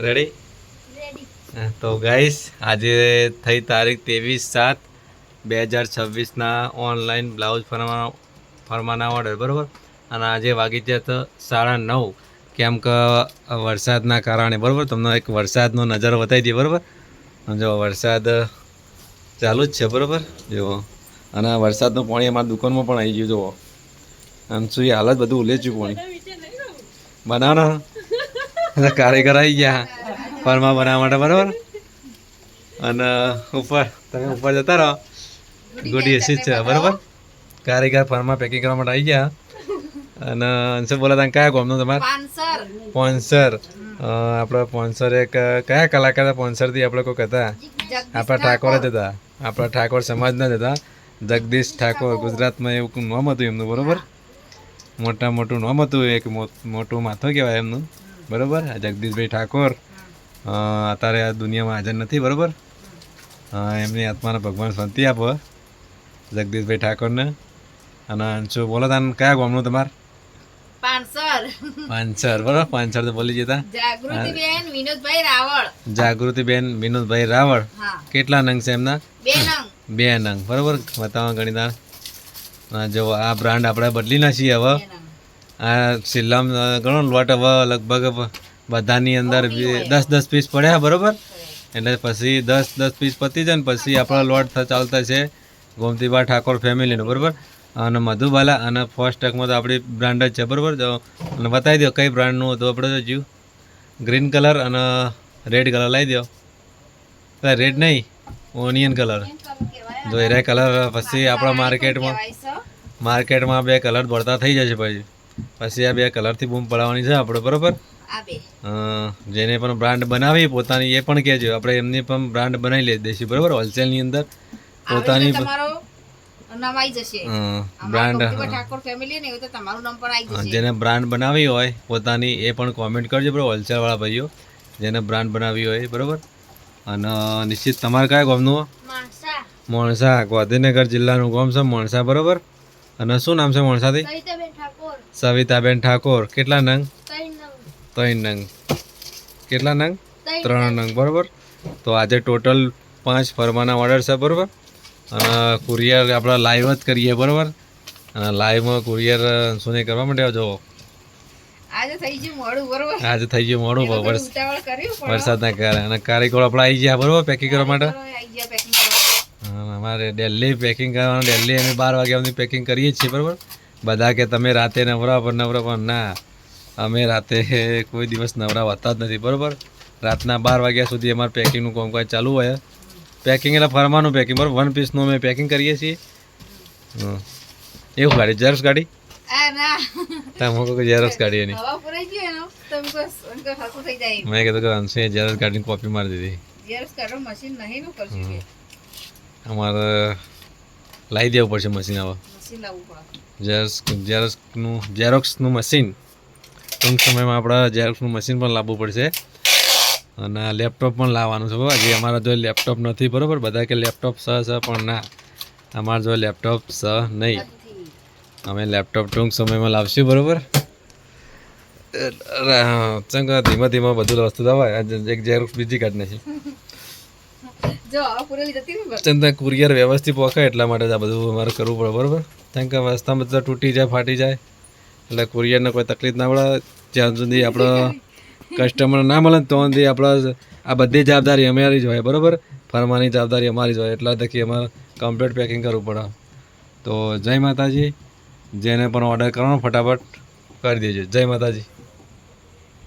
Ready? તો guys આજે થઈ તારીખ 23/7/2026 ઓનલાઈન બ્લાઉઝ ફરમાના ઓર્ડર બરાબર. અને આજે વાગી ગયા તો 9:30 કેમ કે વરસાદના કારણે બરાબર. તમને એક વરસાદનો નજારો બતાવી દઈએ બરાબર. જો વરસાદ ચાલુ જ છે બરાબર. જુઓ, અને વરસાદનું પાણી અમારા દુકાનમાં પણ આવી ગયું. જુઓ આમ શું હાલત બધું ઉલેચ્યું પાણી બનાવના કારીગર આવી ગયા ફરમા બનાવવા માટે બરાબર. અને તમે ઉપર જતા રહો, ગુડી એસી જ છે બરાબર. કારીગર ફરમા પેકિંગ કરવા માટે આવી ગયા. અને શું બોલા તમે કયા ગામનું તમારે? પોન્સર. આપણે પોન્સર એક કયા કલાકાર પોન્સરથી આપણે કોઈ હતા? આપણા ઠાકોર જ હતા. આપણા ઠાકોર સમાજના જ હતા. જગદીશ ઠાકોર. ગુજરાતમાં એવું નામ હતું એમનું બરાબર. મોટું નામ હતું. એક મોટું માથું કહેવાય એમનું બરાબર. જગદીશભાઈ ઠાકોર અત્યારે આ દુનિયામાં હાજર નથી બરાબર. એમની આત્માને ભગવાન શાંતિ આપો જગદીશભાઈ ઠાકોરને. અને શું બોલો તાન કયા ગામનું તમારે? પાંચસર બરાબર. પાંચસર તો બોલી જતા. જાગૃતિબેન વિનોદભાઈ રાવળ. કેટલા નંગ છે એમના? 2 નંગ બરાબર. બતાવો ઘણી તાર. જો આ બ્રાન્ડ આપણે બદલી નાખીએ હવે. આ સિલ્લામ ઘણો લોટ હવે લગભગ બધાની અંદર 10 પીસ પડ્યા બરાબર. એટલે પછી 10 પીસ પતી જાય ને પછી આપણા લોટ ચાલતા છે ગોમતીબા ઠાકોર ફેમિલીનો બરાબર. અને મધુબાલા અને ફર્સ્ટ ટકમાં તો આપણી બ્રાન્ડ જ છે બરાબર. અને બતાવી દો કઈ બ્રાન્ડનું હતું આપણે તો જીવ. ગ્રીન કલર અને રેડ કલર લાવી દો. રેડ નહીં, ઓનિયન કલર. જો એ કલર પછી આપણા માર્કેટમાં 2 કલર ભરતા થઈ જશે. પછી આ 2 કલરથી બૂમ પડાવવાની છે આપણે બરાબર. જેને પણ બ્રાન્ડ બનાવી પોતાની એ પણ કહેજો. આપણે એમની પણ બ્રાન્ડ બનાવી લઈએ દેશી બરાબર. હોલસેલની અંદર પોતાની બ્રાન્ડ જેને બ્રાન્ડ બનાવી હોય પોતાની એ પણ કોમેન્ટ કરજો બરાબર. હોલસેલવાળા ભાઈઓ જેને બ્રાન્ડ બનાવી હોય બરાબર. અને નિશ્ચિત તમારે કયા ગામનું? મોણસા. ગાંધીનગર જિલ્લાનું ગામ છે મોણસા બરાબર. અને શું નામ છે મોણસાથી? સવિતાબેન ઠાકોર. કેટલા નંગ? 3 નંગ. કેટલા નંગ? 3 નંગ બરાબર. તો આજે ટોટલ 5 ફરમાના ઓર્ડર છે બરાબર. અને કુરિયર આપણે લાઈવ જ કરીએ બરાબર. અને લાઈવમાં કુરિયર શું નહીં કરવા માટે જો આજે થઈ ગયું મોડું વરસાદના કારણે. અને કારીગરો આપણે આવી ગયા બરાબર પેકિંગ કરવા માટે. અમારે ડેલી પેકિંગ કરવાનું. ડેલી અમે 12 વાગ્યા સુધી પેકિંગ કરીએ જ છીએ બરાબર. બધા કે તમે રાતે નવરા પણ ના, અમે રાતે કોઈ દિવસ નવરા હોતા જ નથી બરાબર. રાતના 12 વાગ્યા સુધી અમારે પેકિંગનું કામકાજ ચાલુ હોય. પેકિંગ એટલે ફરમાનું પેકિંગ બરાબર. 1 પીસનું અમે પેકિંગ કરીએ છીએ. એવું ગાડી ઝેરોક્સ ગાડી તમે ઝેરોક્સ ગાડી એની મેં કીધું કે અંશે ઝેરોક્સ ગાડીની કોપી મારી દીધી. અમારે લાવી દેવું પડશે મશીન. હવે ઝેરોક્સનું મશીન ટૂંક સમયમાં આપણે ઝેરોક્સનું મશીન પણ લાવવું પડશે. અને લેપટોપ પણ લાવવાનું છે બાબા. જે અમારા જો લેપટોપ નથી બરાબર. બધા કે લેપટોપ સ પણ ના, અમારે જો લેપટોપ સ નહીં. અમે લેપટોપ ટૂંક સમયમાં લાવશું બરાબર. ધીમે ધીમે બધું વસ્તુ દવાય. એક ઝેરોક્સ બીજી કાઢી નાખી. કુરિયર વ્યવસ્થિત પહોંચાય એટલા માટે આ બધું અમારે કરવું પડે બરાબર. કારણ કે રસ્તામાં બધા તૂટી જાય ફાટી જાય એટલે કુરિયરને કોઈ તકલીફ ના પડે. જ્યાં સુધી આપણો કસ્ટમર ના મળે તો સુધી આપણે આ બધી જવાબદારી અમારી જ હોય બરાબર. ફરમાની જવાબદારી અમારી જ હોય. એટલા થકી અમારે કમ્પ્લીટ પેકિંગ કરવું પડે. તો જય માતાજી. જેને પણ ઓર્ડર કરવાનો ફટાફટ કરી દેજો. જય માતાજી.